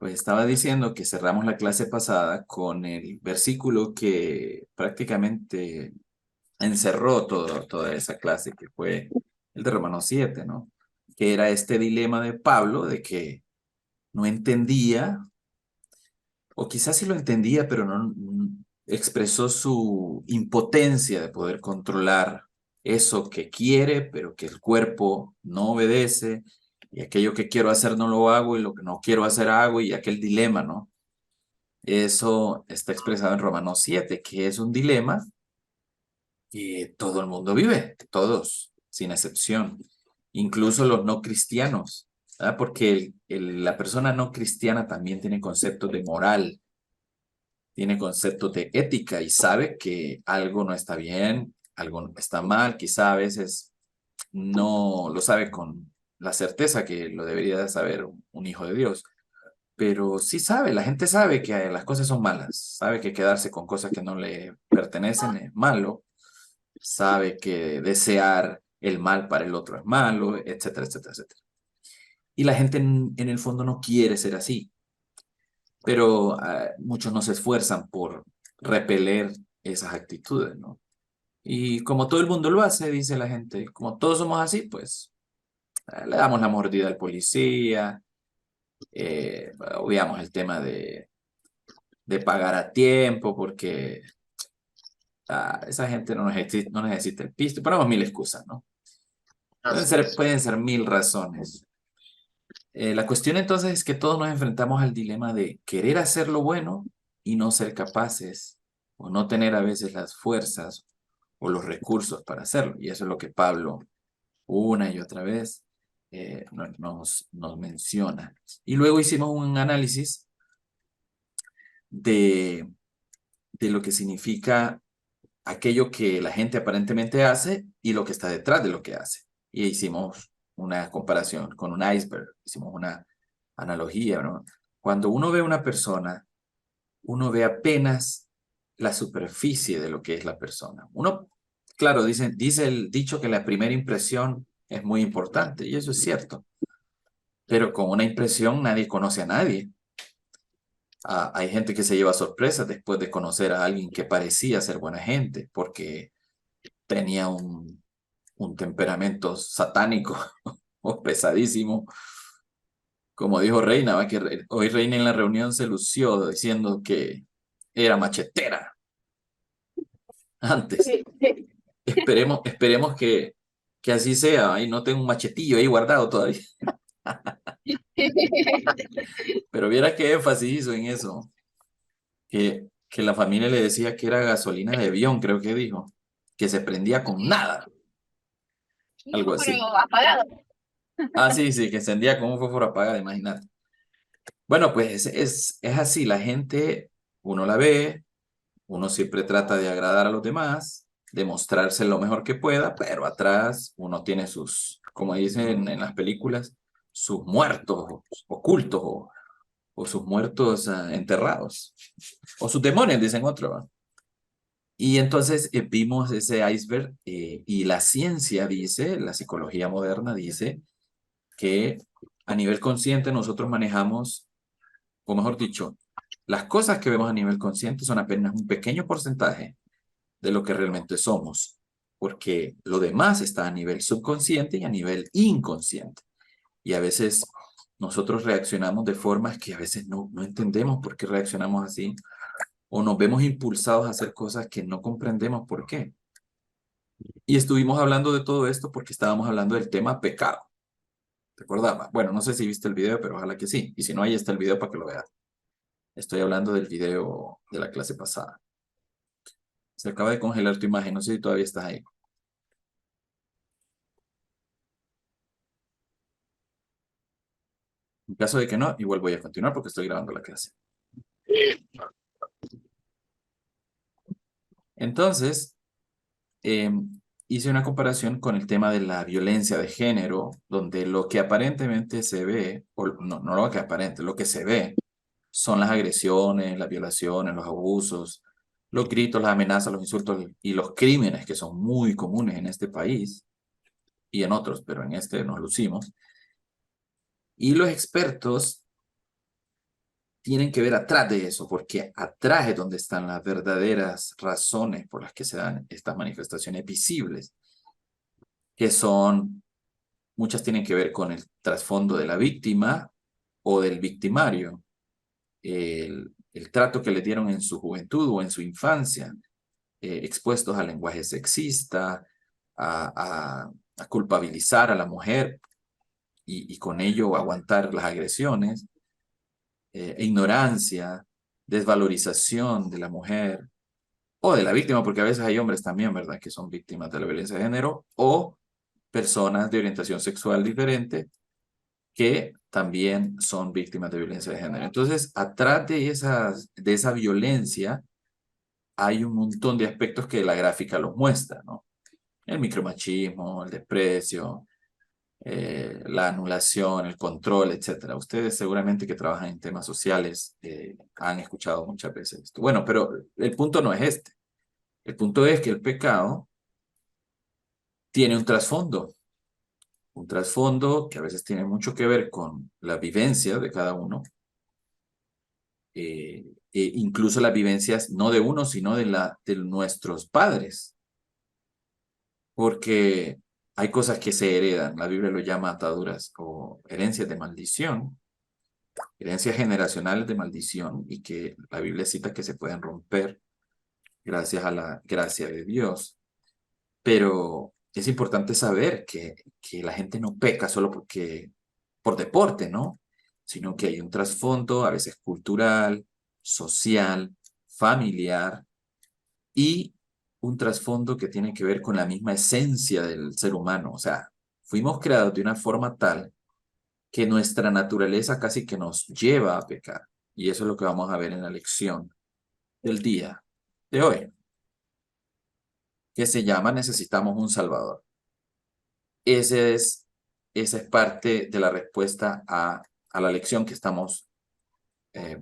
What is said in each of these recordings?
Pues estaba diciendo que cerramos la clase pasada con el versículo que prácticamente encerró toda esa clase, que fue el de Romanos 7, ¿no? Que era este dilema de Pablo de que no entendía, o quizás sí lo entendía, pero no expresó su impotencia de poder controlar eso que quiere, pero que el cuerpo no obedece, y aquello que quiero hacer no lo hago, y lo que no quiero hacer hago, y aquel dilema, ¿no? Eso está expresado en Romanos 7, que es un dilema que todo el mundo vive, todos, sin excepción, incluso los no cristianos, ¿verdad? Porque la persona no cristiana también tiene conceptos de moral, tiene conceptos de ética y sabe que algo no está bien, algo no está mal, quizá a veces no lo sabe con la certeza que lo debería de saber un hijo de Dios, pero sí sabe, la gente sabe que las cosas son malas, sabe que quedarse con cosas que no le pertenecen es malo, sabe que desear el mal para el otro es malo, etcétera, etcétera, etcétera. Y la gente en el fondo no quiere ser así, pero muchos no se esfuerzan por repeler esas actitudes, ¿no? Y como todo el mundo lo hace, dice la gente, como todos somos así, pues le damos la mordida al policía, obviamos el tema de pagar a tiempo, porque esa gente no necesita el pisto. Ponemos mil excusas, ¿no? Así es. Pueden ser mil razones. La cuestión entonces es que todos nos enfrentamos al dilema de querer hacer lo bueno y no ser capaces, o no tener a veces las fuerzas o los recursos para hacerlo. Y eso es lo que Pablo una y otra vez nos menciona. Y luego hicimos un análisis de, de lo que significa aquello que la gente aparentemente hace y lo que está detrás de lo que hace. Y hicimos una comparación con un iceberg, hicimos una analogía, ¿no? Cuando uno ve a una persona, uno ve apenas la superficie de lo que es la persona. Uno, claro, dice el dicho que la primera impresión es muy importante, y eso es cierto, pero con una impresión nadie conoce a nadie. Hay gente que se lleva sorpresas después de conocer a alguien que parecía ser buena gente, porque tenía un temperamento satánico o pesadísimo. Como dijo Reina, ¿va? Que hoy Reina en la reunión se lució diciendo que era machetera antes. Esperemos que así sea. Ahí no tengo un machetillo ahí guardado todavía. Pero viera qué énfasis hizo en eso. Que la familia le decía que era gasolina de avión, creo que dijo. Que se prendía con nada, algo Pero así. apagado. Ah, sí, sí, que encendía con un fósforo apagado, imagínate. Bueno, pues es así, la gente, uno la ve, uno siempre trata de agradar a los demás, de mostrarse lo mejor que pueda, pero atrás uno tiene sus, como dicen en las películas, sus muertos ocultos o sus muertos enterrados, o sus demonios, dicen otros, ¿va? Y entonces vimos ese iceberg y la ciencia dice, la psicología moderna dice que a nivel consciente nosotros manejamos, o mejor dicho, las cosas que vemos a nivel consciente son apenas un pequeño porcentaje de lo que realmente somos, porque lo demás está a nivel subconsciente y a nivel inconsciente. Y a veces nosotros reaccionamos de formas que a veces no entendemos por qué reaccionamos así, o nos vemos impulsados a hacer cosas que no comprendemos por qué. Y estuvimos hablando de todo esto porque estábamos hablando del tema pecado. ¿Te acordabas? Bueno, no sé si viste el video, pero ojalá que sí. Y si no, ahí está el video para que lo veas. Estoy hablando del video de la clase pasada. Se acaba de congelar tu imagen, no sé si todavía estás ahí. En caso de que no, igual voy a continuar porque estoy grabando la clase. Entonces, eh, hice una comparación con el tema de la violencia de género, donde lo que aparentemente se ve, o no lo que aparente, lo que se ve son las agresiones, las violaciones, los abusos, los gritos, las amenazas, los insultos y los crímenes que son muy comunes en este país y en otros, pero en este nos lucimos. Y los expertos tienen que ver atrás de eso, porque atrás es donde están las verdaderas razones por las que se dan estas manifestaciones visibles, que son, muchas tienen que ver con el trasfondo de la víctima o del victimario, el trato que le dieron en su juventud o en su infancia, expuestos al lenguaje sexista, a culpabilizar a la mujer y con ello aguantar las agresiones, ignorancia, desvalorización de la mujer o de la víctima, porque a veces hay hombres también, ¿verdad?, que son víctimas de la violencia de género, o personas de orientación sexual diferente que también son víctimas de violencia de género. Entonces, atrás de esa violencia hay un montón de aspectos que la gráfica los muestra, ¿no? El micromachismo, el desprecio, la anulación, el control, etcétera. Ustedes seguramente que trabajan en temas sociales han escuchado muchas veces esto. Bueno, pero el punto no es este. El punto es que el pecado tiene un trasfondo que a veces tiene mucho que ver con la vivencia de cada uno, incluso las vivencias no de uno, sino de nuestros padres, porque hay cosas que se heredan, la Biblia lo llama ataduras o herencias de maldición, herencias generacionales de maldición, y que la Biblia cita que se pueden romper gracias a la gracia de Dios. Pero es importante saber que la gente no peca solo por deporte, ¿no? Sino que hay un trasfondo, a veces cultural, social, familiar, y un trasfondo que tiene que ver con la misma esencia del ser humano. O sea, fuimos creados de una forma tal que nuestra naturaleza casi que nos lleva a pecar. Y eso es lo que vamos a ver en la lección del día de hoy, que se llama Necesitamos un Salvador. Ese es, esa es parte de la respuesta a la lección que estamos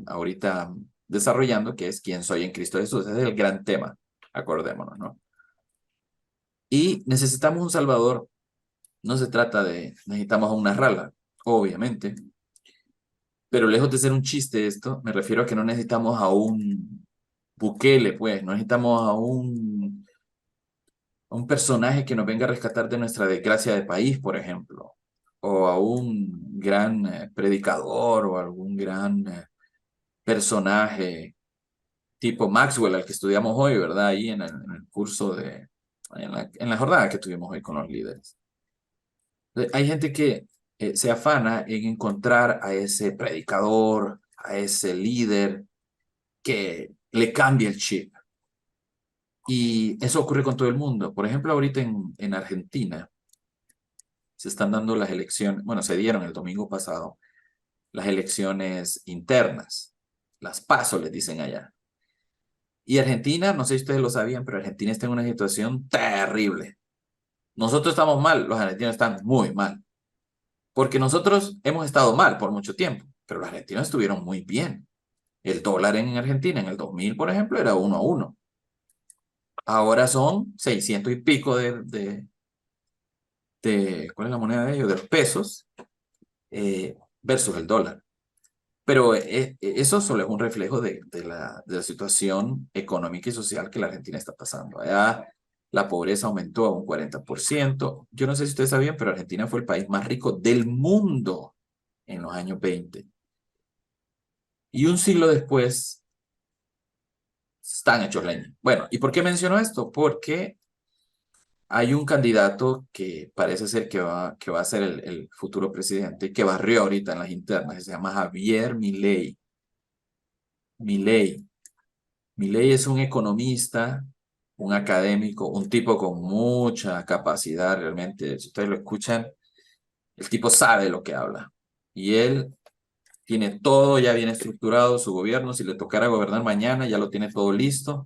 ahorita desarrollando, que es ¿quién soy en Cristo Jesús? Ese es el gran tema, acordémonos, ¿no? Y necesitamos un Salvador. No se trata de necesitamos a una rala, obviamente, pero lejos de ser un chiste esto, me refiero a que no necesitamos a un Bukele, pues, no necesitamos a un personaje que nos venga a rescatar de nuestra desgracia de país, por ejemplo, o a un gran predicador o algún gran personaje tipo Maxwell, al que estudiamos hoy, ¿verdad? Ahí en el curso en la jornada que tuvimos hoy con los líderes. Hay gente que se afana en encontrar a ese predicador, a ese líder que le cambie el chip. Y eso ocurre con todo el mundo. Por ejemplo, ahorita en Argentina se están dando las elecciones, bueno, se dieron el domingo pasado las elecciones internas, las PASO les dicen allá. Y Argentina, no sé si ustedes lo sabían, pero Argentina está en una situación terrible. Nosotros estamos mal, los argentinos están muy mal. Porque nosotros hemos estado mal por mucho tiempo, pero los argentinos estuvieron muy bien. El dólar en Argentina en el 2000, por ejemplo, era 1 a 1. Ahora son 600 y pico ¿cuál es la moneda de ellos? De los pesos versus el dólar. Pero eso solo es un reflejo de la situación económica y social que la Argentina está pasando. Allá la pobreza aumentó a un 40%. Yo no sé si ustedes sabían, pero Argentina fue el país más rico del mundo en los años 20. Y un siglo después están hechos leña. Bueno, ¿y por qué menciono esto? Porque hay un candidato que parece ser que va a ser el futuro presidente, que barrió ahorita en las internas, que se llama Javier Milei. Milei. Milei es un economista, un académico, un tipo con mucha capacidad realmente. Si ustedes lo escuchan, el tipo sabe lo que habla. Y él tiene todo ya bien estructurado, su gobierno. Si le tocara gobernar mañana, ya lo tiene todo listo.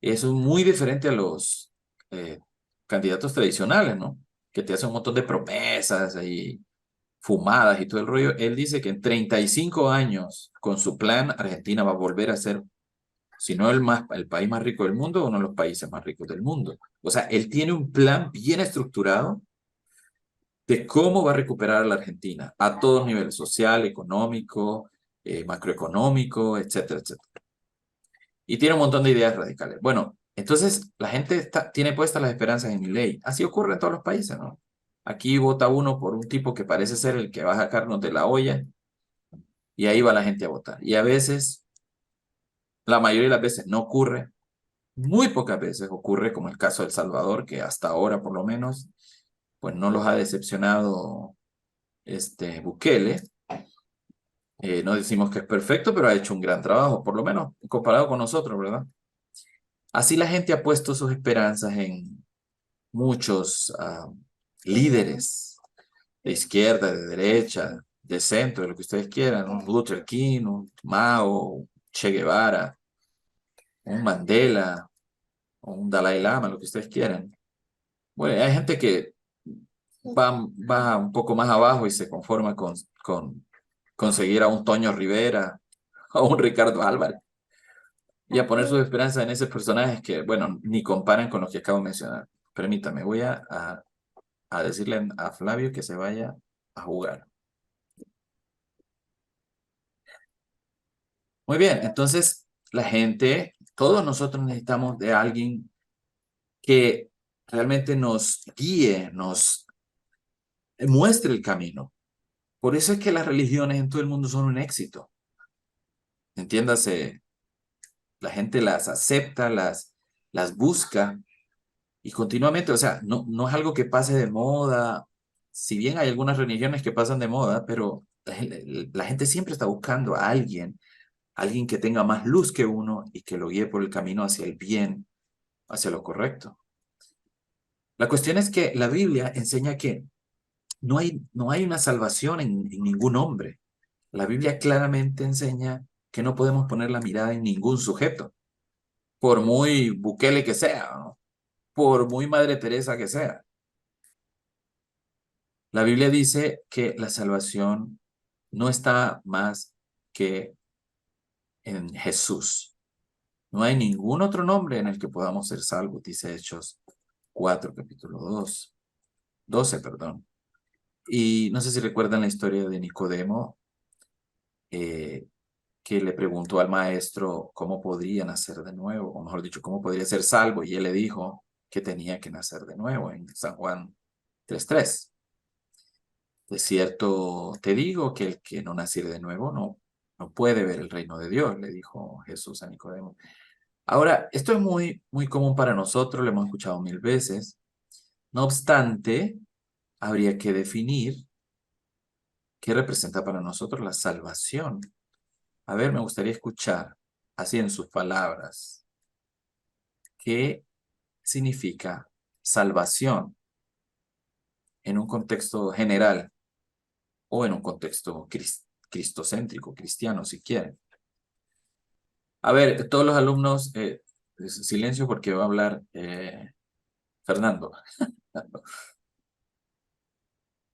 Eso es muy diferente a los candidatos tradicionales, ¿no? Que te hacen un montón de promesas y fumadas y todo el rollo. Él dice que en 35 años, con su plan, Argentina va a volver a ser, si no el país más rico del mundo, uno de los países más ricos del mundo. O sea, él tiene un plan bien estructurado de cómo va a recuperar a la Argentina a todos niveles, social, económico, macroeconómico, etcétera, etcétera. Y tiene un montón de ideas radicales. Bueno, entonces la gente tiene puestas las esperanzas en Milei. Así ocurre en todos los países, ¿no? Aquí vota uno por un tipo que parece ser el que va a sacarnos de la olla y ahí va la gente a votar. Y a veces, la mayoría de las veces no ocurre, muy pocas veces ocurre, como el caso de El Salvador, que hasta ahora por lo menos, pues no los ha decepcionado Bukele. No decimos que es perfecto, pero ha hecho un gran trabajo, por lo menos comparado con nosotros, ¿verdad? Así la gente ha puesto sus esperanzas en muchos líderes de izquierda, de derecha, de centro, de lo que ustedes quieran, un Luther King, un Mao, Che Guevara, un Mandela, o un Dalai Lama, lo que ustedes quieran. Bueno, hay gente que va un poco más abajo y se conforma con conseguir a un Toño Rivera o un Ricardo Álvarez y a poner sus esperanzas en esos personajes que, bueno, ni comparan con los que acabo de mencionar. Permítame, voy a decirle a Flavio que se vaya a jugar. Muy bien, entonces la gente, todos nosotros necesitamos de alguien que realmente nos guíe, nos muestre el camino. Por eso es que las religiones en todo el mundo son un éxito. Entiéndase, la gente las acepta, las busca y continuamente, o sea, no es algo que pase de moda. Si bien hay algunas religiones que pasan de moda, pero la gente siempre está buscando a alguien que tenga más luz que uno y que lo guíe por el camino hacia el bien, hacia lo correcto. La cuestión es que la Biblia enseña que no hay una salvación en ningún hombre. La Biblia claramente enseña que no podemos poner la mirada en ningún sujeto, por muy Bukele que sea, ¿no? Por muy Madre Teresa que sea. La Biblia dice que la salvación no está más que en Jesús. No hay ningún otro nombre en el que podamos ser salvos, dice Hechos 4, capítulo 12, perdón. Y no sé si recuerdan la historia de Nicodemo, eh, que le preguntó al maestro cómo podría nacer de nuevo, o mejor dicho, cómo podría ser salvo, y él le dijo que tenía que nacer de nuevo en San Juan 3:3. De cierto te digo que el que no naciere de nuevo no puede ver el reino de Dios, le dijo Jesús a Nicodemo. Ahora, esto es muy, muy común para nosotros, lo hemos escuchado mil veces. No obstante, habría que definir qué representa para nosotros la salvación. A ver, me gustaría escuchar, así en sus palabras, qué significa salvación en un contexto general o en un contexto cristocéntrico, cristiano, si quieren. A ver, todos los alumnos, silencio porque va a hablar Fernando.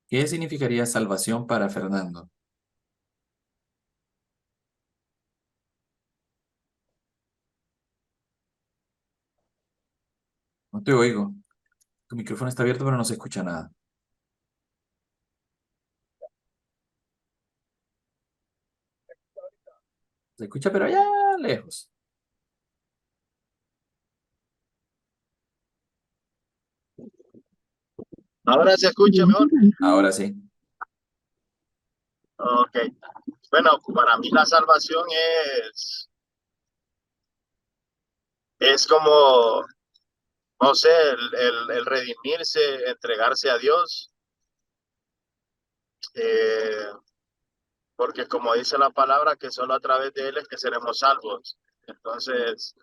¿Qué significaría salvación para Fernando? No te oigo. Tu micrófono está abierto, pero no se escucha nada. Se escucha, pero allá lejos. Ahora se escucha mejor. Ahora sí. Ok. Bueno, para mí la salvación es como, no sé, el redimirse, entregarse a Dios, eh, porque como dice la palabra, que solo a través de Él es que seremos salvos. Entonces,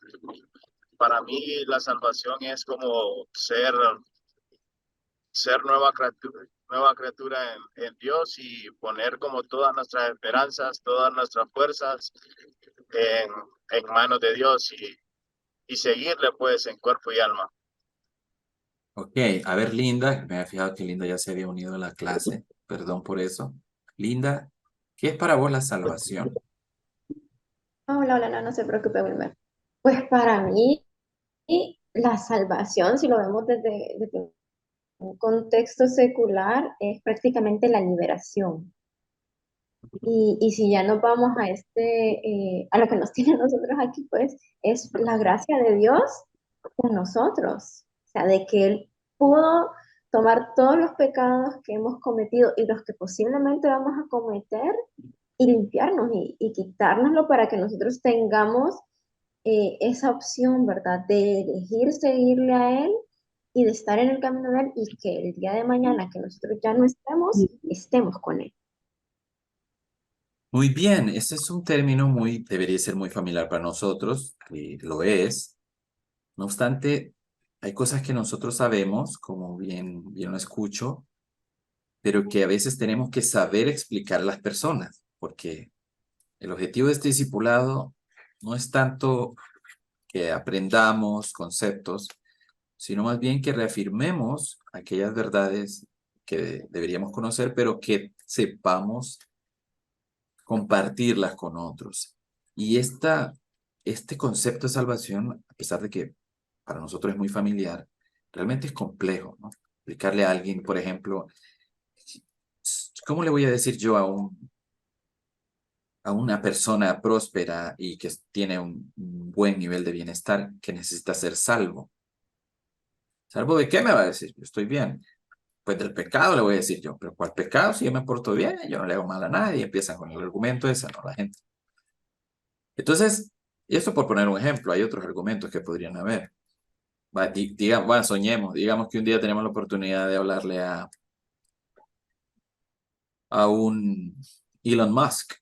para mí la salvación es como ser nueva criatura en Dios y poner como todas nuestras esperanzas, todas nuestras fuerzas en, en manos de Dios y seguirle pues en cuerpo y alma. Ok, a ver, Linda, me había fijado que Linda ya se había unido a la clase. Perdón por eso. Linda, ¿qué es para vos la salvación? Hola, hola, no, no se preocupe, Wilmer. Pues para mí, la salvación, si lo vemos desde un contexto secular, es prácticamente la liberación. Y si ya nos vamos a a lo que nos tiene a nosotros aquí, pues es la gracia de Dios con nosotros. O sea, de que Él pudo tomar todos los pecados que hemos cometido y los que posiblemente vamos a cometer y limpiarnos y quitárnoslo para que nosotros tengamos esa opción, ¿verdad? De elegir seguirle a Él y de estar en el camino de Él y que el día de mañana que nosotros ya no estemos, estemos con Él. Muy bien, ese es un término debería ser muy familiar para nosotros, y lo es. No obstante, hay cosas que nosotros sabemos, como bien lo escucho, pero que a veces tenemos que saber explicar a las personas, porque el objetivo de este discipulado no es tanto que aprendamos conceptos, sino más bien que reafirmemos aquellas verdades que deberíamos conocer, pero que sepamos compartirlas con otros. Y este concepto de salvación, a pesar de que para nosotros es muy familiar, realmente es complejo, ¿no? Explicarle a alguien, por ejemplo, ¿cómo le voy a decir yo a una persona próspera y que tiene un buen nivel de bienestar que necesita ser salvo? ¿Salvo de qué me va a decir? Yo estoy bien. Pues del pecado le voy a decir yo, pero ¿cuál pecado? Si yo me porto bien, yo no le hago mal a nadie, empiezan con el argumento ese, ¿no? La gente. Entonces, y esto por poner un ejemplo, hay otros argumentos que podrían haber. Bueno, soñemos, digamos que un día tenemos la oportunidad de hablarle a un Elon Musk.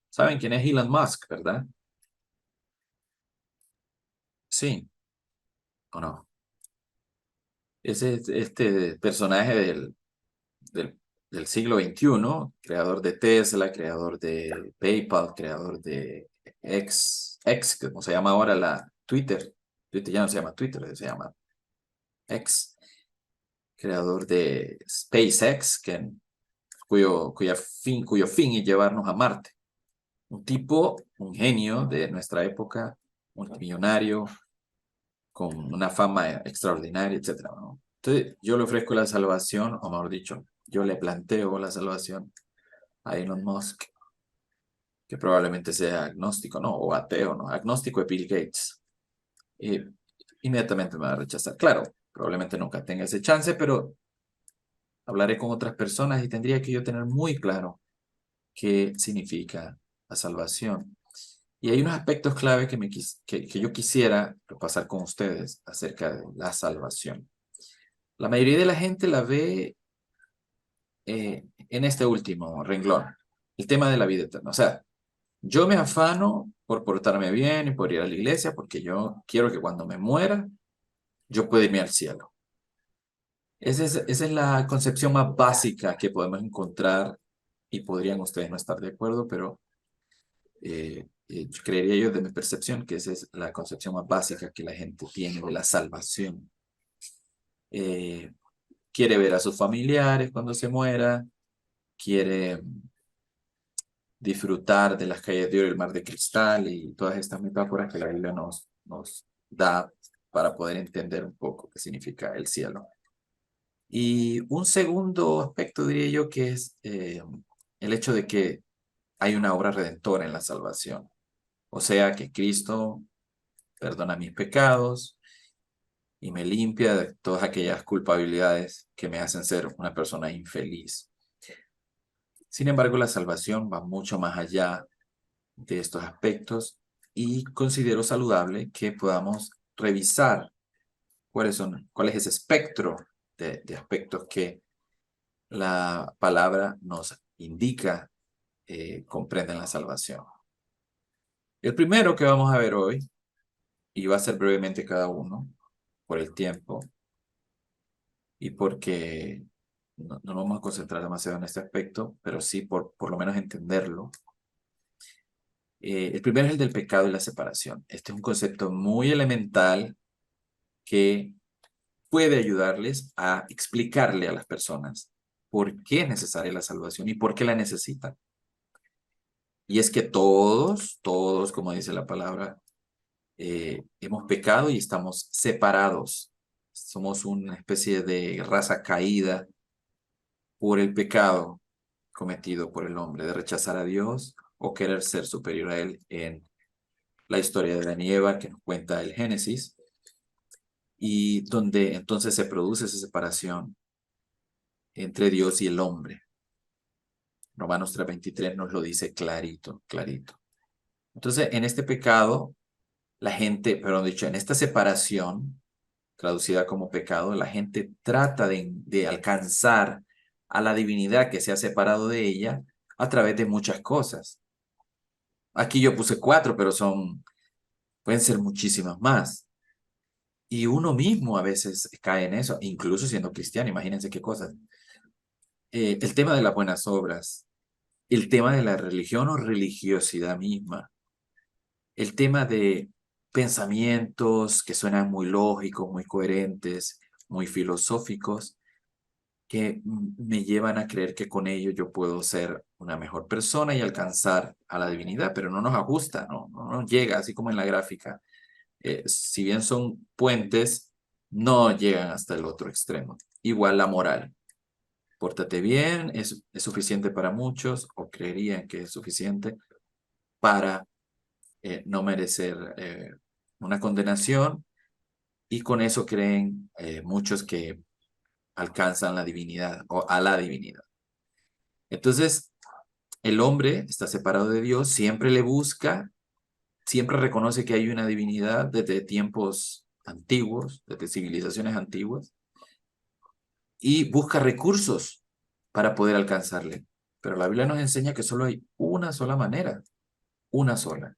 ¿Saben quién es Elon Musk, verdad? Sí, o no. Ese es este personaje del, del siglo XXI, creador de Tesla, creador de PayPal, creador de X, como se llama ahora la Twitter. Twitter ya no se llama Twitter, se llama X, creador de SpaceX, cuyo fin es llevarnos a Marte. Un tipo, un genio de nuestra época, multimillonario, con una fama extraordinaria, etcétera, ¿no? Entonces, yo le ofrezco la salvación, o mejor dicho, yo le planteo la salvación a Elon Musk, que probablemente sea agnóstico, ¿no? O ateo, ¿no? Agnóstico de Bill Gates. Y inmediatamente me va a rechazar. Claro, probablemente nunca tenga ese chance, pero hablaré con otras personas y tendría que yo tener muy claro qué significa la salvación. Y hay unos aspectos clave que yo quisiera repasar con ustedes acerca de la salvación. La mayoría de la gente la ve en este último renglón, el tema de la vida eterna. O sea, yo me afano por portarme bien y por ir a la iglesia porque yo quiero que cuando me muera, yo pueda irme al cielo. Esa es la concepción más básica que podemos encontrar y podrían ustedes no estar de acuerdo, pero creería yo de mi percepción que esa es la concepción más básica que la gente tiene de la salvación. Eh, quiere ver a sus familiares cuando se muera, quiere disfrutar de las calles de oro y el mar de cristal y todas estas metáforas que la Biblia nos da para poder entender un poco qué significa el cielo. Y un segundo aspecto diría yo que es el hecho de que hay una obra redentora en la salvación. O sea que Cristo perdona mis pecados y me limpia de todas aquellas culpabilidades que me hacen ser una persona infeliz. Sin embargo, la salvación va mucho más allá de estos aspectos y considero saludable que podamos revisar cuál es ese espectro de aspectos que la palabra nos indica comprenden la salvación. El primero que vamos a ver hoy, y va a ser brevemente cada uno, por el tiempo, y porque no nos vamos a concentrar demasiado en este aspecto, pero sí por lo menos entenderlo. El primero es el del pecado y la separación. Este es un concepto muy elemental que puede ayudarles a explicarle a las personas por qué es necesaria la salvación y por qué la necesitan. Y es que todos, como dice la palabra, hemos pecado y estamos separados. Somos una especie de raza caída por el pecado cometido por el hombre, de rechazar a Dios o querer ser superior a Él en la historia de Adán y Eva que nos cuenta el Génesis, y donde entonces se produce esa separación entre Dios y el hombre. Romanos 3:23 nos lo dice clarito, clarito. Entonces, en este pecado, la gente, perdón, dicho, en esta separación, traducida como pecado, la gente trata de alcanzar a la divinidad que se ha separado de ella a través de muchas cosas. Aquí yo puse 4, pero pueden ser muchísimas más. Y uno mismo a veces cae en eso, incluso siendo cristiano, imagínense qué cosas. El tema de las buenas obras, el tema de la religión o religiosidad misma, el tema de pensamientos que suenan muy lógicos, muy coherentes, muy filosóficos, que me llevan a creer que con ello yo puedo ser una mejor persona y alcanzar a la divinidad, pero no nos ajusta, no nos llega, así como en la gráfica. Si bien son puentes, no llegan hasta el otro extremo. Igual la moral. Pórtate bien, es suficiente para muchos, o creerían que es suficiente para no merecer una condenación, y con eso creen muchos que alcanzan la divinidad o a la divinidad. Entonces, el hombre está separado de Dios, siempre le busca, siempre reconoce que hay una divinidad desde tiempos antiguos, desde civilizaciones antiguas, y busca recursos para poder alcanzarle. Pero la Biblia nos enseña que solo hay una sola manera, una sola.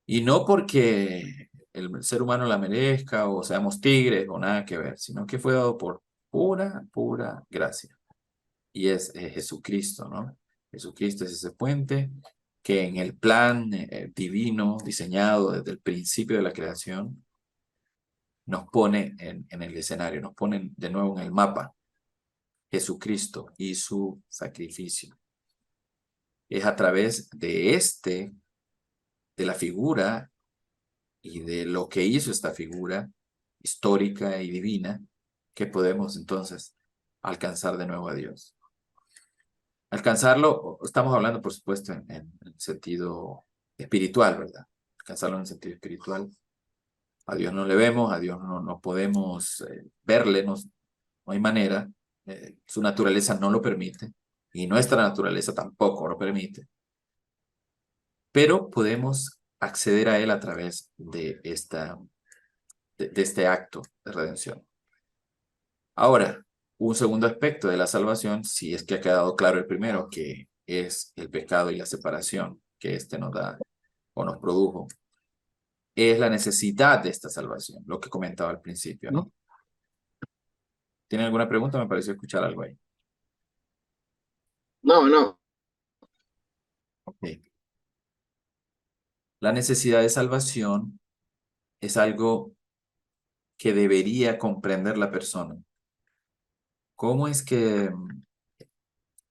Y no porque el ser humano la merezca o seamos tigres o nada que ver, sino que fue dado por pura gracia. Y es Jesucristo, ¿no? Jesucristo es ese puente que en el plan divino diseñado desde el principio de la creación nos pone en el escenario, nos pone de nuevo en el mapa. Jesucristo y su sacrificio. Es a través de la figura y de lo que hizo esta figura histórica y divina, que podemos entonces alcanzar de nuevo a Dios. Alcanzarlo, estamos hablando por supuesto en sentido espiritual, ¿verdad? Alcanzarlo en sentido espiritual. A Dios no le vemos, a Dios no podemos verle, no hay manera, su naturaleza no lo permite y nuestra naturaleza tampoco lo permite, pero podemos acceder a Él a través de este acto de redención. Ahora, un segundo aspecto de la salvación, si es que ha quedado claro el primero, que es el pecado y la separación que éste nos da o nos produjo, es la necesidad de esta salvación, lo que comentaba al principio, ¿no? ¿Tienen alguna pregunta? Me pareció escuchar algo ahí. No. Ok. La necesidad de salvación es algo que debería comprender la persona. ¿Cómo es que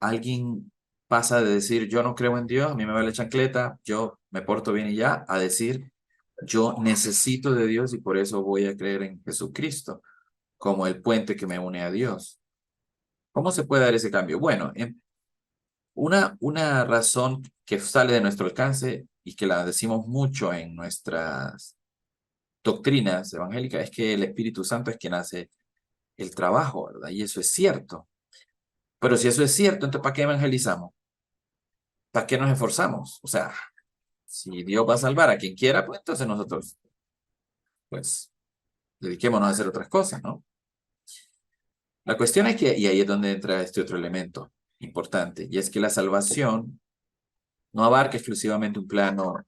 alguien pasa de decir yo no creo en Dios, a mí me vale chancleta, yo me porto bien y ya, a decir yo necesito de Dios y por eso voy a creer en Jesucristo como el puente que me une a Dios? ¿Cómo se puede dar ese cambio? Bueno, una razón que sale de nuestro alcance y que la decimos mucho en nuestras doctrinas evangélicas es que el Espíritu Santo es quien hace el trabajo, ¿verdad? Y eso es cierto. Pero si eso es cierto, entonces ¿para qué evangelizamos? ¿Para qué nos esforzamos? O sea, si Dios va a salvar a quien quiera, pues entonces nosotros, pues, dediquémonos a hacer otras cosas, ¿no? La cuestión es que, y ahí es donde entra este otro elemento importante, y es que la salvación no abarca exclusivamente un plano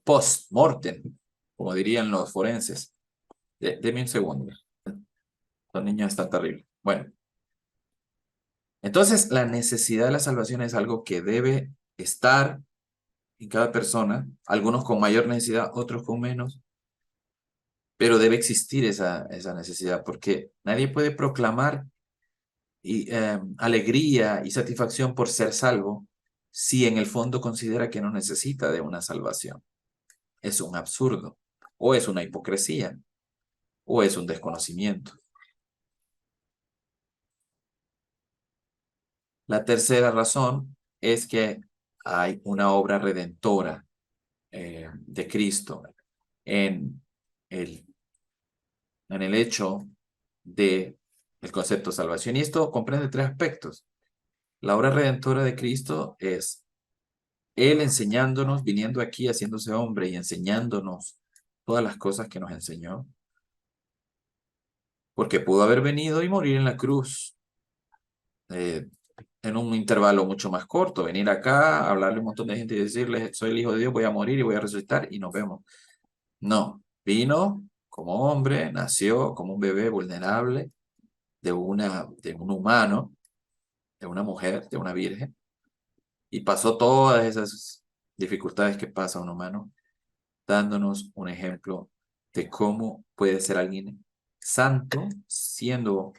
post-mortem, como dirían los forenses. Deme un segundo. Los niños están terribles. Bueno, entonces la necesidad de la salvación es algo que debe estar en cada persona, algunos con mayor necesidad, otros con menos, pero debe existir esa necesidad, porque nadie puede proclamar alegría y satisfacción por ser salvo si en el fondo considera que no necesita de una salvación. Es un absurdo, o es una hipocresía, o es un desconocimiento. La tercera razón es que hay una obra redentora de Cristo en el, en el hecho de el concepto de salvación. Y esto comprende tres aspectos. La obra redentora de Cristo es Él enseñándonos, viniendo aquí, haciéndose hombre y enseñándonos todas las cosas que nos enseñó, porque pudo haber venido y morir en la cruz eh, en un intervalo mucho más corto, venir acá, hablarle a un montón de gente y decirles, soy el Hijo de Dios, voy a morir y voy a resucitar y nos vemos. No, vino como hombre, nació como un bebé vulnerable de un humano, de una mujer, de una virgen, y pasó todas esas dificultades que pasa un humano, dándonos un ejemplo de cómo puede ser alguien santo siendo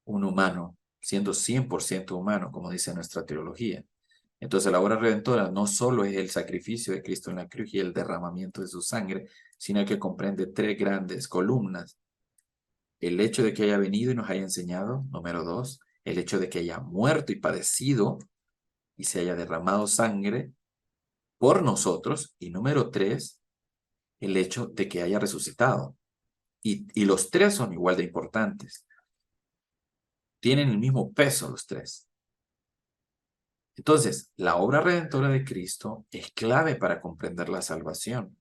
un humano, siendo 100% humano, como dice nuestra teología. Entonces la obra redentora no solo es el sacrificio de Cristo en la cruz y el derramamiento de su sangre, sino que comprende tres grandes columnas. El hecho de que haya venido y nos haya enseñado, número 2, el hecho de que haya muerto y padecido y se haya derramado sangre por nosotros, y número 3, el hecho de que haya resucitado. Y los tres son igual de importantes. Tienen el mismo peso los tres. Entonces, la obra redentora de Cristo es clave para comprender la salvación.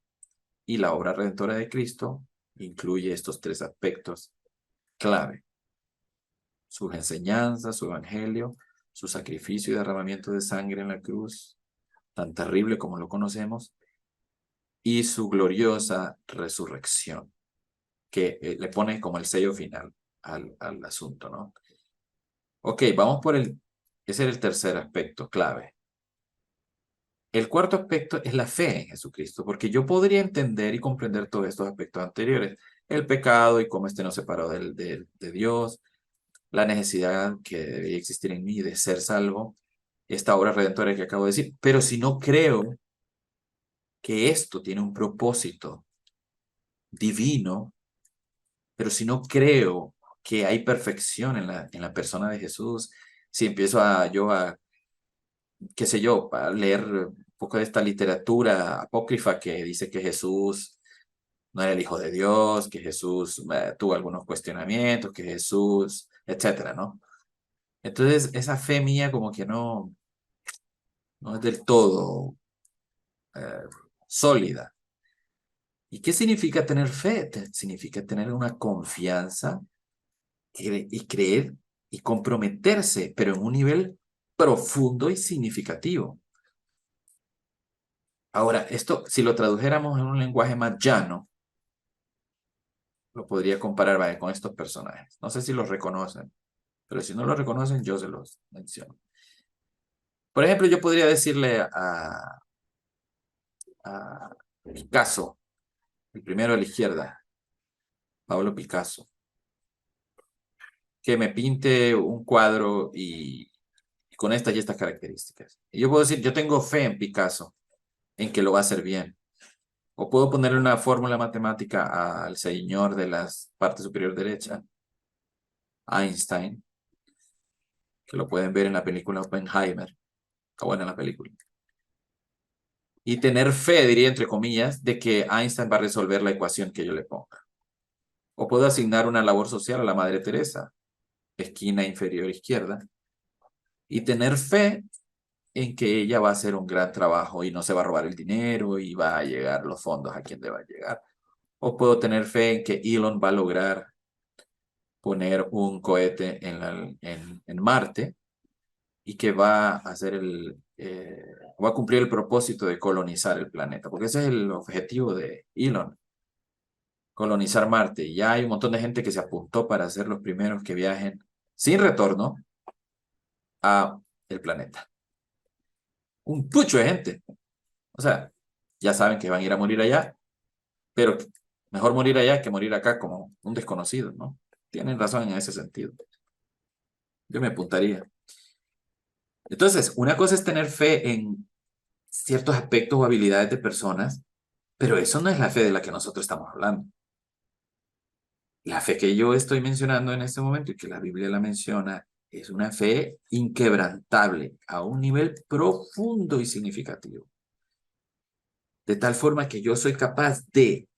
Y la obra redentora de Cristo incluye estos tres aspectos clave: sus enseñanzas, su evangelio, su sacrificio y derramamiento de sangre en la cruz, tan terrible como lo conocemos, y su gloriosa resurrección, que le pone como el sello final al asunto, ¿no? Ok, vamos por ese es el tercer aspecto clave. El cuarto aspecto es la fe en Jesucristo, porque yo podría entender y comprender todos estos aspectos anteriores: el pecado y cómo nos separó de Dios, la necesidad que debía existir en mí de ser salvo, esta obra redentora que acabo de decir. Pero si no creo que esto tiene un propósito divino, pero si no creo que hay perfección en la persona de Jesús, si empiezo qué sé yo, a leer un poco de esta literatura apócrifa que dice que Jesús no era el Hijo de Dios, que Jesús tuvo algunos cuestionamientos, que Jesús, etcétera, ¿no? Entonces, esa fe mía como que no es del todo eh, sólida. ¿Y qué significa tener fe? Significa tener una confianza y creer y comprometerse, pero en un nivel profundo y significativo. Ahora, esto, si lo tradujéramos en un lenguaje más llano, lo podría comparar, vaya, con estos personajes. No sé si los reconocen, pero si no los reconocen, yo se los menciono. Por ejemplo, yo podría decirle a Picasso, el primero a la izquierda, Pablo Picasso, que me pinte un cuadro y con estas y estas características. Y yo puedo decir, yo tengo fe en Picasso, en que lo va a hacer bien. O puedo ponerle una fórmula matemática al señor de la parte superior derecha, Einstein, que lo pueden ver en la película Oppenheimer. Está buena la película. Y tener fe, diría entre comillas, de que Einstein va a resolver la ecuación que yo le ponga. O puedo asignar una labor social a la Madre Teresa, esquina inferior izquierda, y tener fe en que ella va a hacer un gran trabajo y no se va a robar el dinero y va a llegar los fondos a quien deba llegar. O puedo tener fe en que Elon va a lograr poner un cohete en Marte y que va a hacer va a cumplir el propósito de colonizar el planeta, porque ese es el objetivo de Elon, colonizar Marte. Y ya hay un montón de gente que se apuntó para ser los primeros que viajen sin retorno a el planeta. Un pucho de gente. O sea, ya saben que van a ir a morir allá, pero mejor morir allá que morir acá como un desconocido, ¿no? Tienen razón en ese sentido. Yo me apuntaría. Entonces, una cosa es tener fe en ciertos aspectos o habilidades de personas, pero eso no es la fe de la que nosotros estamos hablando. La fe que yo estoy mencionando en este momento y que la Biblia la menciona Es una fe inquebrantable a un nivel profundo y significativo. De tal forma que yo soy capaz de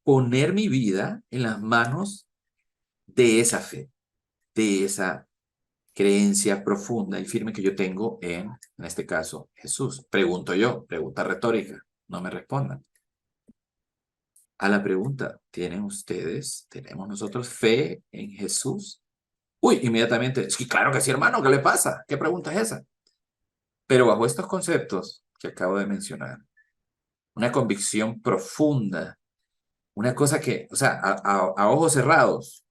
poner mi vida en las manos de esa fe, de esa creencia profunda y firme que yo tengo en este caso, Jesús. Pregunto yo, pregunta retórica, no me respondan. A la pregunta, ¿tienen ustedes, tenemos nosotros fe en Jesús? Uy, inmediatamente, sí, claro que sí, hermano, ¿qué le pasa? ¿Qué pregunta es esa? Pero bajo estos conceptos que acabo de mencionar, una convicción profunda, una cosa que, o sea, a ojos cerrados,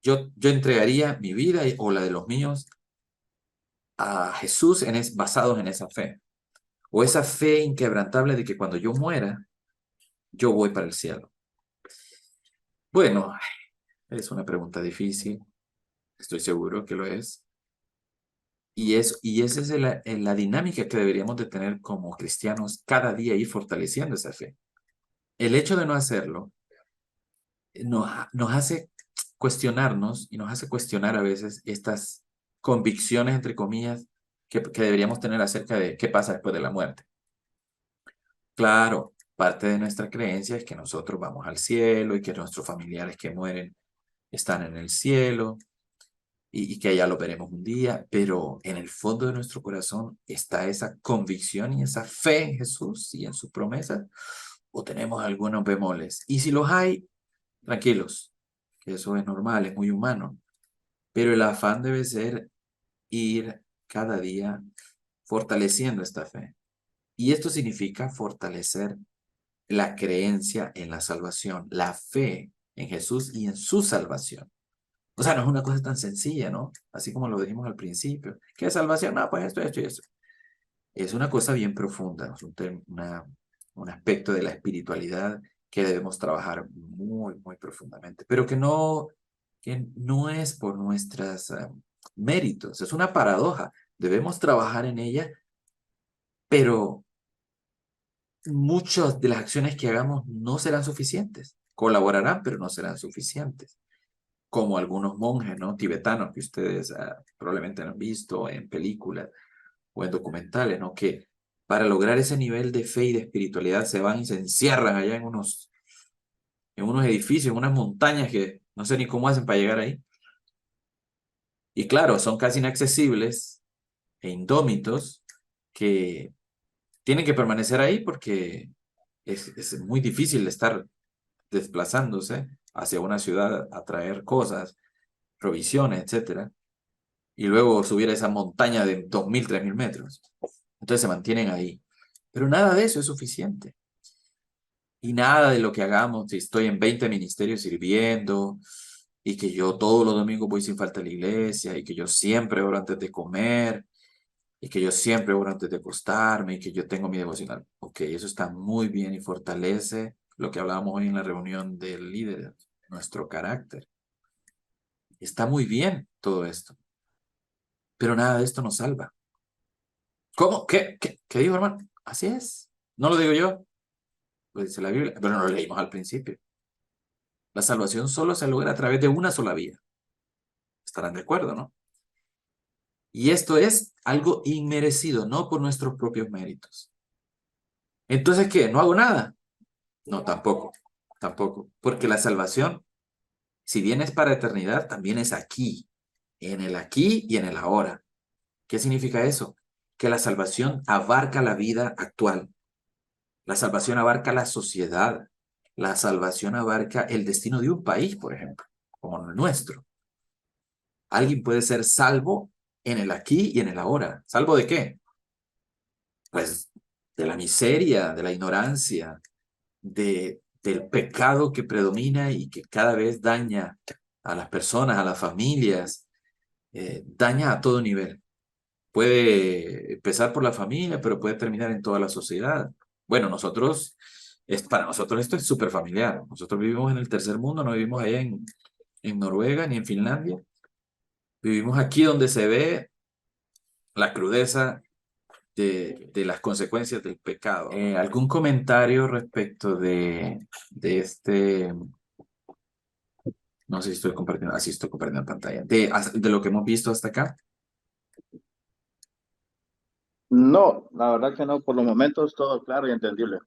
yo entregaría mi vida o la de los míos a Jesús basados en esa fe. O esa fe inquebrantable de que cuando yo muera, yo voy para el cielo. Bueno, es una pregunta difícil, estoy seguro que lo es. Y esa es la dinámica que deberíamos de tener como cristianos cada día, ir fortaleciendo esa fe. El hecho de no hacerlo nos hace cuestionarnos y nos hace cuestionar a veces estas convicciones, entre comillas, que deberíamos tener acerca de qué pasa después de la muerte. Claro, parte de nuestra creencia es que nosotros vamos al cielo y que nuestros familiares que mueren están en el cielo y que ya lo veremos un día, pero en el fondo de nuestro corazón está esa convicción y esa fe en Jesús y en sus promesas, o tenemos algunos bemoles. Y si los hay, tranquilos, que eso es normal, es muy humano, pero el afán debe ser ir cada día fortaleciendo esta fe. Y esto significa fortalecer la creencia en la salvación, la fe en Jesús y en su salvación. O sea, no es una cosa tan sencilla, ¿no? Así como lo dijimos al principio. ¿Qué es salvación? No, pues esto y eso. Es una cosa bien profunda, es un aspecto de la espiritualidad que debemos trabajar muy, muy profundamente, pero que no es por nuestros méritos, es una paradoja. Debemos trabajar en ella, pero muchas de las acciones que hagamos no serán suficientes. Colaborarán, pero no serán suficientes. Como algunos monjes, ¿no? Tibetanos que ustedes probablemente han visto en películas o en documentales, ¿no? Que para lograr ese nivel de fe y de espiritualidad se van y se encierran allá en unos edificios, en unas montañas que no sé ni cómo hacen para llegar ahí. Y claro, son casi inaccesibles e indómitos que tienen que permanecer ahí porque es muy difícil estar desplazándose hacia una ciudad a traer cosas, provisiones, etcétera, y luego subir a esa montaña de 2.000, 3.000 metros. Entonces se mantienen ahí. Pero nada de eso es suficiente. Y nada de lo que hagamos, si estoy en 20 ministerios sirviendo, y que yo todos los domingos voy sin falta a la iglesia, y que yo siempre oro antes de comer, y que yo siempre oro antes de acostarme, y que yo tengo mi devocional. Ok, eso está muy bien y fortalece lo que hablábamos hoy en la reunión del líder, nuestro carácter. Está muy bien todo esto, pero nada de esto nos salva. ¿Cómo? ¿Qué digo, hermano? Así es. No lo digo yo, lo dice la Biblia, pero no lo leímos al principio. La salvación solo se logra a través de una sola vía. Estarán de acuerdo, ¿no? Y esto es algo inmerecido, no por nuestros propios méritos. Entonces, ¿qué? ¿No hago nada? No, tampoco, tampoco. Porque la salvación, si bien es para eternidad, también es aquí y en el ahora. ¿Qué significa eso? Que la salvación abarca la vida actual. La salvación abarca la sociedad. La salvación abarca el destino de un país, por ejemplo, como el nuestro. Alguien puede ser salvo en el aquí y en el ahora. ¿Salvo de qué? Pues de la miseria, de la ignorancia, del pecado que predomina y que cada vez daña a las personas, a las familias, daña a todo nivel. Puede empezar por la familia, pero puede terminar en toda la sociedad. Bueno, para nosotros esto es súper familiar. Nosotros vivimos en el tercer mundo, no vivimos allá en Noruega ni en Finlandia. Vivimos aquí donde se ve la crudeza de las consecuencias del pecado. ¿Algún comentario respecto de No sé si estoy compartiendo, así estoy compartiendo pantalla. De lo que hemos visto hasta acá. No, la verdad que no, por los momentos todo claro y entendible.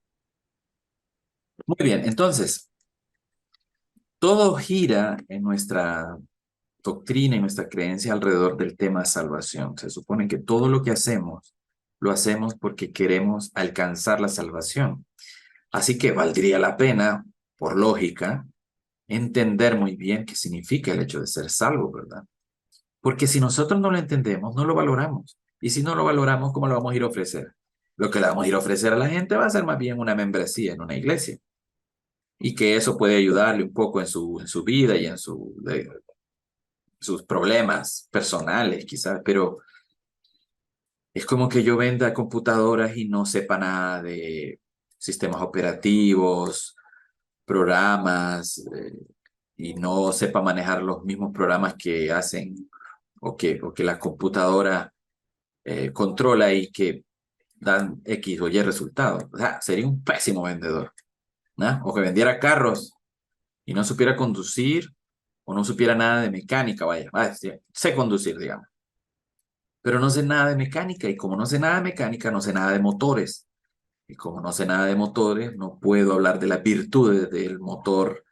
Muy bien, entonces, todo gira en nuestra doctrina y nuestra creencia alrededor del tema salvación. Se supone que todo lo que hacemos, lo hacemos porque queremos alcanzar la salvación. Así que valdría la pena, por lógica, entender muy bien qué significa el hecho de ser salvo, ¿verdad? Porque si nosotros no lo entendemos, no lo valoramos. Y si no lo valoramos, ¿cómo lo vamos a ir a ofrecer? Lo que le vamos a ir a ofrecer a la gente va a ser más bien una membresía en una iglesia. Y que eso puede ayudarle un poco en su vida y en sus problemas personales, quizás, pero es como que yo venda computadoras y no sepa nada de sistemas operativos, programas, y no sepa manejar los mismos programas que hacen o que la computadora controla y que dan X o Y resultados. O sea, sería un pésimo vendedor, ¿no? O que vendiera carros y no supiera conducir o no supiera nada de mecánica, vaya, sí, sé conducir, digamos, pero no sé nada de mecánica y como no sé nada de mecánica, no sé nada de motores. Y como no sé nada de motores, no puedo hablar de las virtudes del motor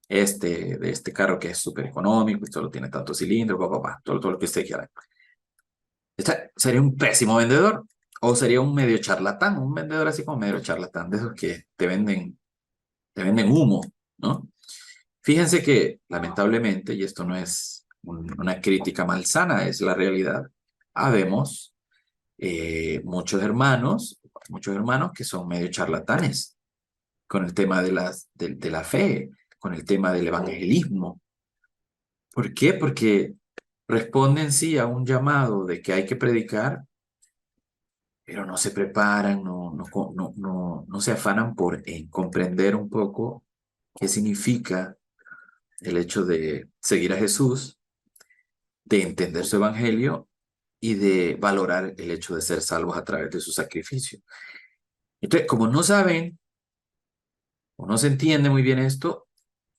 de este carro que es súper económico y solo tiene tantos cilindros, todo lo que usted quiera. Sería un pésimo vendedor o sería un medio charlatán, un vendedor así como medio charlatán, de esos que te venden humo, ¿no? Fíjense que lamentablemente, y esto no es una crítica malsana, es la realidad, habemos muchos hermanos que son medio charlatanes con el tema de la fe, con el tema del evangelismo. ¿Por qué? Porque responden sí a un llamado de que hay que predicar, pero no se preparan, no se afanan por comprender un poco qué significa el hecho de seguir a Jesús, de entender su evangelio y de valorar el hecho de ser salvos a través de su sacrificio. Entonces, como no saben o no se entiende muy bien esto,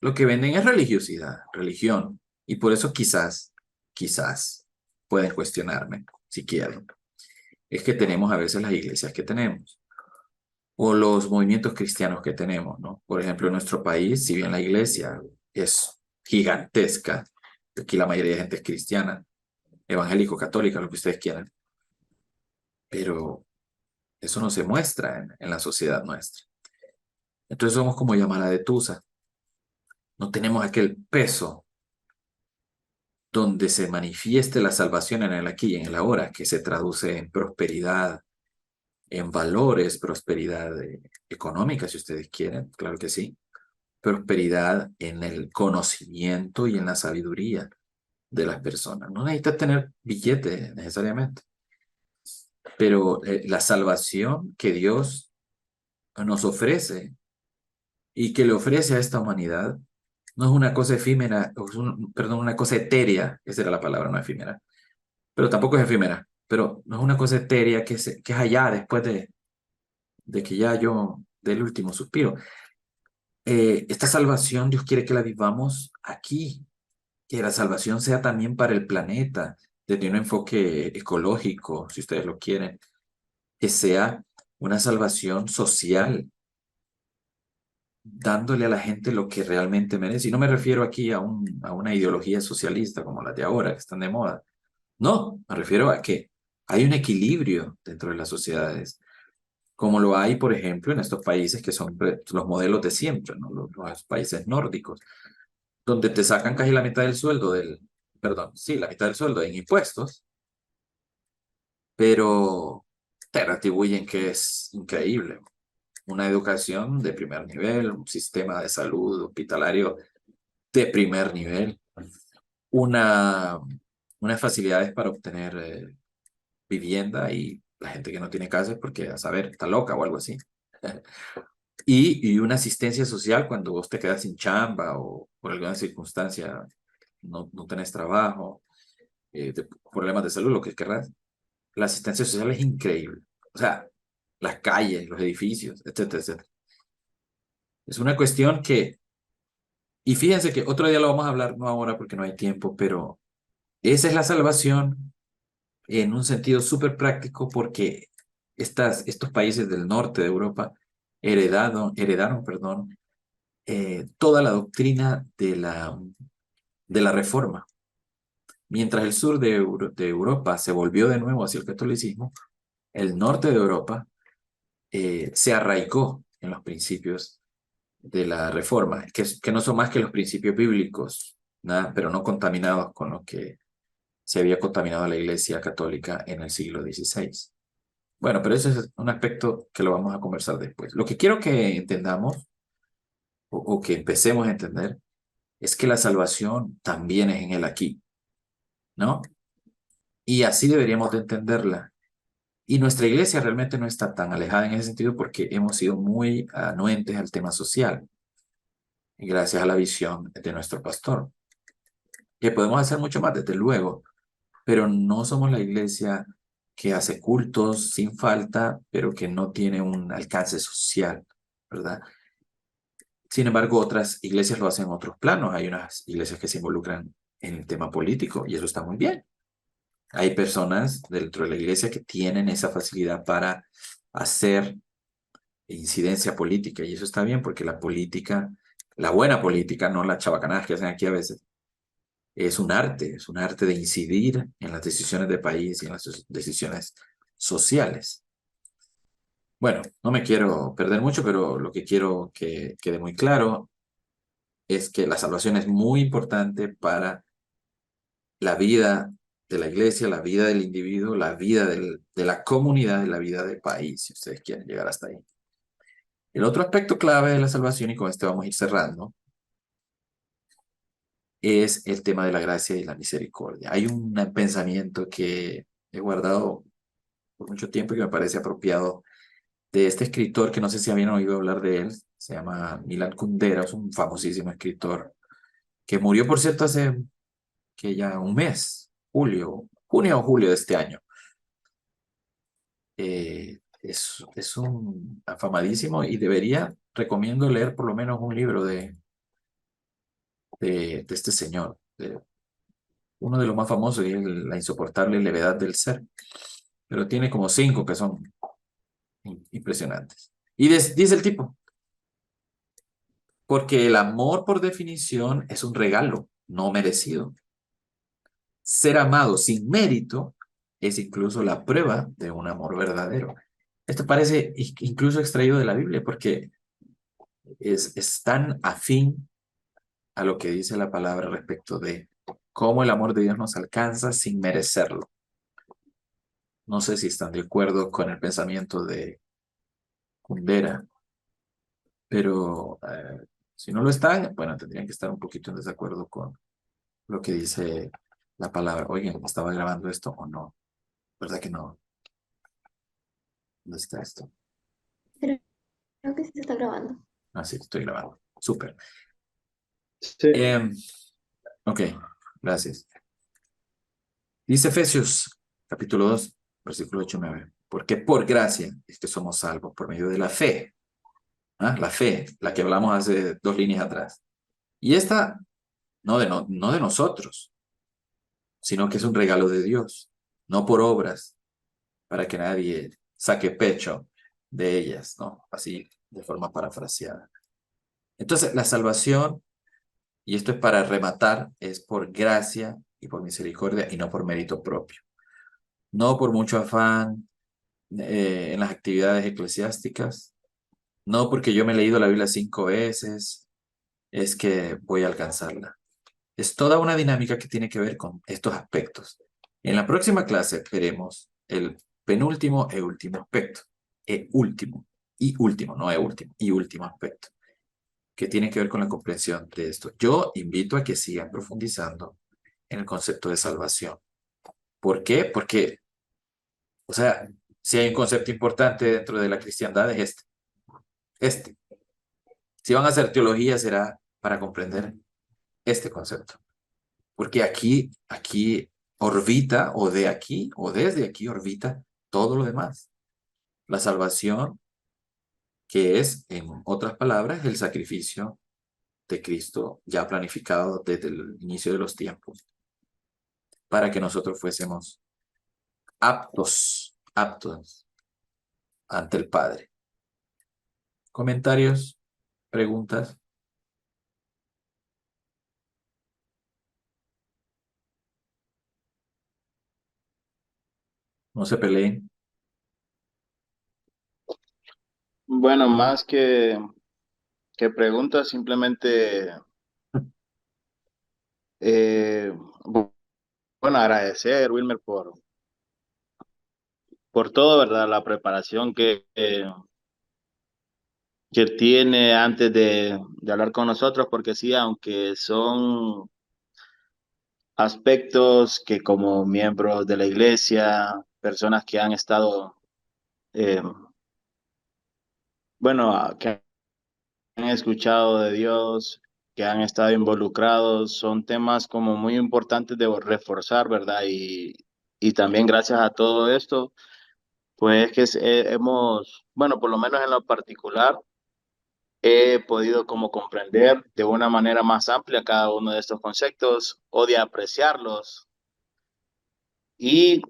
lo que venden es religiosidad, religión. Y por eso quizás pueden cuestionarme si quieren. Es que tenemos a veces las iglesias que tenemos o los movimientos cristianos que tenemos, ¿no? Por ejemplo, en nuestro país, si bien la iglesia es gigantesca, aquí la mayoría de gente es cristiana, evangélico, católica, lo que ustedes quieran, pero eso no se muestra en la sociedad nuestra. Entonces somos como llamada de Tusa, no tenemos aquel peso donde se manifieste la salvación en el aquí y en el ahora, que se traduce en prosperidad, en valores, prosperidad económica, si ustedes quieren, claro que sí, prosperidad en el conocimiento y en la sabiduría de las personas. No necesita tener billete necesariamente, pero la salvación que Dios nos ofrece y que le ofrece a esta humanidad no es una cosa efímera, perdón, una cosa etérea, esa era la palabra, no efímera, pero tampoco es efímera, pero no es una cosa etérea que es allá después de que ya yo dé el último suspiro. Esta salvación Dios quiere que la vivamos aquí, que la salvación sea también para el planeta, desde un enfoque ecológico, si ustedes lo quieren, que sea una salvación social, dándole a la gente lo que realmente merece. Y no me refiero aquí a una ideología socialista como las de ahora, que están de moda. No, me refiero a que hay un equilibrio dentro de las sociedades, como lo hay, por ejemplo, en estos países que son los modelos de siempre, ¿no? Los países nórdicos, donde te sacan casi la mitad del sueldo perdón, sí, la mitad del sueldo en impuestos, pero te retribuyen que es increíble. Una educación de primer nivel, un sistema de salud hospitalario de primer nivel, una, unas facilidades para obtener vivienda y la gente que no tiene casa es porque, a saber, está loca o algo así. Y una asistencia social cuando vos te quedas sin chamba o por alguna circunstancia no tenés trabajo, problemas de salud, lo que querrás. La asistencia social es increíble. O sea, las calles, los edificios, etcétera, etcétera. Es una cuestión que Y fíjense que otro día lo vamos a hablar, no ahora porque no hay tiempo, pero esa es la salvación en un sentido súper práctico porque estos países del norte de Europa heredaron, perdón, toda la doctrina de la Reforma. Mientras el sur de Europa se volvió de nuevo hacia el catolicismo, el norte de Europa se arraigó en los principios de la Reforma, que no son más que los principios bíblicos, nada, pero no contaminados con lo que se había contaminado la Iglesia Católica en el siglo XVI. Bueno, pero ese es un aspecto que lo vamos a conversar después. Lo que quiero que entendamos o que empecemos a entender es que la salvación también es en el aquí, ¿no? Y así deberíamos de entenderla. Y nuestra iglesia realmente no está tan alejada en ese sentido porque hemos sido muy anuentes al tema social, gracias a la visión de nuestro pastor. Que podemos hacer mucho más, desde luego, pero no somos la iglesia que hace cultos sin falta, pero que no tiene un alcance social, ¿verdad? Sin embargo, otras iglesias lo hacen en otros planos. Hay unas iglesias que se involucran en el tema político y eso está muy bien. Hay personas dentro de la iglesia que tienen esa facilidad para hacer incidencia política y eso está bien porque la política, la buena política, no las chabacanadas que hacen aquí a veces, es un arte de incidir en las decisiones de país y en las decisiones sociales. Bueno, no me quiero perder mucho, pero lo que quiero que quede muy claro es que la salvación es muy importante para la vida de la iglesia, la vida del individuo, la vida de la comunidad y la vida del país, si ustedes quieren llegar hasta ahí. El otro aspecto clave de la salvación, y con este vamos a ir cerrando, es el tema de la gracia y la misericordia. Hay un pensamiento que he guardado por mucho tiempo y que me parece apropiado de este escritor que no sé si habían oído hablar de él, se llama Milan Kundera, es un famosísimo escritor que murió, por cierto, hace que ya un mes, junio o julio de este año. Es un afamadísimo y recomiendo leer por lo menos un libro de este señor, uno de los más famosos y es La insoportable levedad del ser, pero tiene como 5 que son impresionantes. Y dice el tipo, porque el amor por definición es un regalo no merecido. Ser amado sin mérito es incluso la prueba de un amor verdadero. Esto parece incluso extraído de la Biblia porque es tan afín a lo que dice la palabra respecto de cómo el amor de Dios nos alcanza sin merecerlo. No sé si están de acuerdo con el pensamiento de Kundera, pero si no lo están, bueno, tendrían que estar un poquito en desacuerdo con lo que dice la palabra. Oigan, ¿estaba grabando esto o no? ¿Verdad que no? ¿Dónde está esto? Creo que sí se está grabando. Ah, sí, estoy grabando. Súper. Sí. Ok, gracias. Dice Efesios, capítulo 2, versículo 8 y 9. Porque por gracia es que somos salvos por medio de la fe. ¿Ah? La fe, la que hablamos hace 2 líneas atrás. Y esta no de nosotros, sino que es un regalo de Dios, no por obras, para que nadie saque pecho de ellas, ¿no? Así de forma parafraseada. Entonces, la salvación, y esto es para rematar, es por gracia y por misericordia y no por mérito propio. No por mucho afán en las actividades eclesiásticas, no porque yo me he leído la Biblia 5 veces, es que voy a alcanzarla. Es toda una dinámica que tiene que ver con estos aspectos. En la próxima clase veremos el penúltimo e último aspecto. Último, no último, y último aspecto, que tiene que ver con la comprensión de esto. Yo invito a que sigan profundizando en el concepto de salvación. ¿Por qué? Porque, o sea, si hay un concepto importante dentro de la cristiandad es este. Si van a hacer teología será para comprender este concepto. Porque aquí orbita, o de aquí, o desde aquí orbita todo lo demás. La salvación, que es, en otras palabras, el sacrificio de Cristo ya planificado desde el inicio de los tiempos para que nosotros fuésemos aptos ante el Padre. ¿Comentarios? ¿Preguntas? No se peleen. Bueno, más que preguntas, simplemente, eh, bu- bueno, agradecer, Wilmer, por todo, ¿verdad? La preparación que tiene antes de hablar con nosotros, porque sí, aunque son aspectos que como miembros de la iglesia, personas que han estado, eh, bueno, que han escuchado de Dios, que han estado involucrados, son temas como muy importantes de reforzar, ¿verdad? Y también gracias a todo esto, pues que hemos, bueno, por lo menos en lo particular, he podido como comprender de una manera más amplia cada uno de estos conceptos o de apreciarlos. Y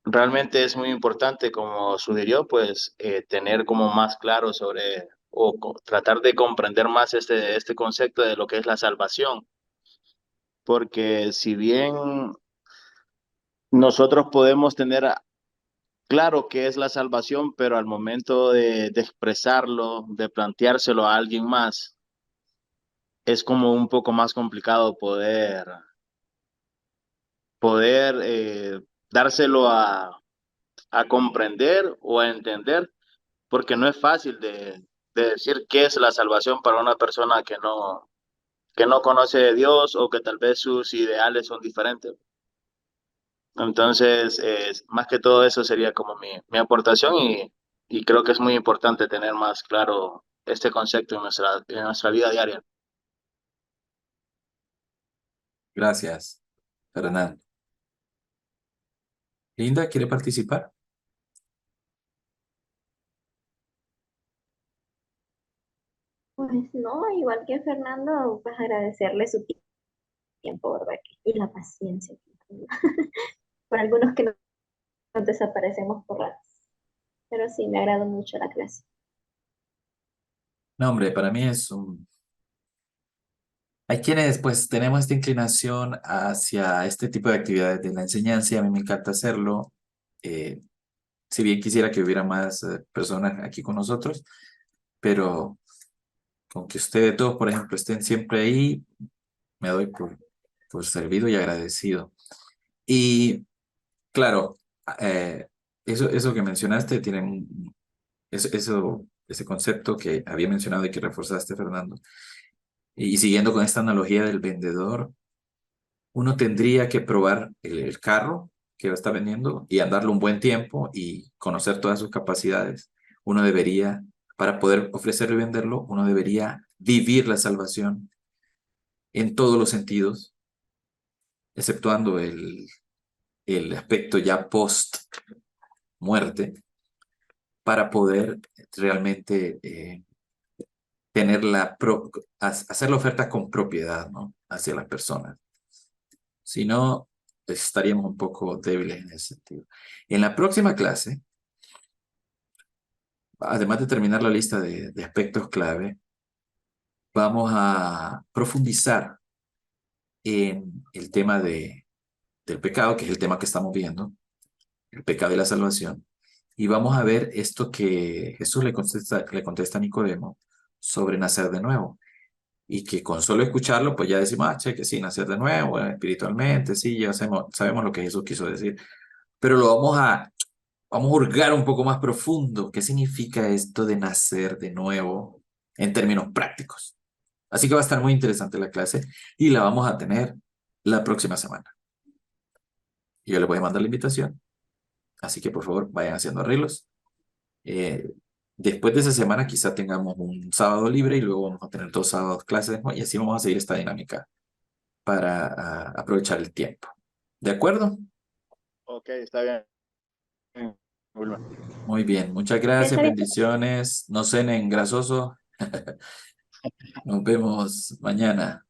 realmente es muy importante, como sugirió, pues tener como más claro sobre o tratar de comprender más este concepto de lo que es la salvación, porque si bien nosotros podemos tener claro qué es la salvación, pero al momento de expresarlo, de planteárselo a alguien más, es como un poco más complicado poder dárselo a comprender o a entender, porque no es fácil de decir qué es la salvación para una persona que no conoce de Dios o que tal vez sus ideales son diferentes. Entonces, más que todo eso sería como mi aportación y creo que es muy importante tener más claro este concepto en nuestra vida diaria. Gracias, Fernando. Linda, ¿quiere participar? Pues no, igual que Fernando, pues agradecerle su tiempo, ¿verdad? Y la paciencia. Por algunos que nos desaparecemos por ratos. Pero sí, me agradó mucho la clase. No, hombre, para mí es un... Hay quienes pues tenemos esta inclinación hacia este tipo de actividades de la enseñanza y a mí me encanta hacerlo. Eh, si bien quisiera que hubiera más personas aquí con nosotros, pero con que ustedes dos, por ejemplo, estén siempre ahí, me doy por servido y agradecido. Y claro, eh, eso que mencionaste tiene ese concepto que había mencionado y que reforzaste, Fernando. Y siguiendo con esta analogía del vendedor, uno tendría que probar el carro que está vendiendo y andarlo un buen tiempo y conocer todas sus capacidades. Uno debería, para poder ofrecerlo y venderlo, uno debería vivir la salvación en todos los sentidos, exceptuando el aspecto ya post muerte, para poder realmente tener hacer la oferta con propiedad, ¿no? Hacia las personas. Si no, estaríamos un poco débiles en ese sentido. En la próxima clase, además de terminar la lista de aspectos clave, vamos a profundizar en el tema del pecado, que es el tema que estamos viendo, el pecado y la salvación. Y vamos a ver esto que Jesús le contesta a Nicodemo sobre nacer de nuevo. Y que con solo escucharlo, pues ya decimos, che, que sí, nacer de nuevo, espiritualmente, sí, ya sabemos lo que Jesús quiso decir. Pero vamos a hurgar un poco más profundo. ¿Qué significa esto de nacer de nuevo en términos prácticos? Así que va a estar muy interesante la clase y la vamos a tener la próxima semana. Yo les voy a mandar la invitación, así que por favor vayan haciendo arreglos. Eh, Después de esa semana quizá tengamos un sábado libre y luego vamos a tener 2 sábados clases, ¿no? Y así vamos a seguir esta dinámica para aprovechar el tiempo. ¿De acuerdo? Ok, está bien. Muy bien, muchas gracias, Está bien. bendiciones. No cenen grasoso. Nos vemos mañana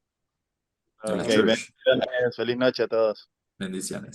en la Ok, church. bendiciones. Feliz noche a todos. Bendiciones.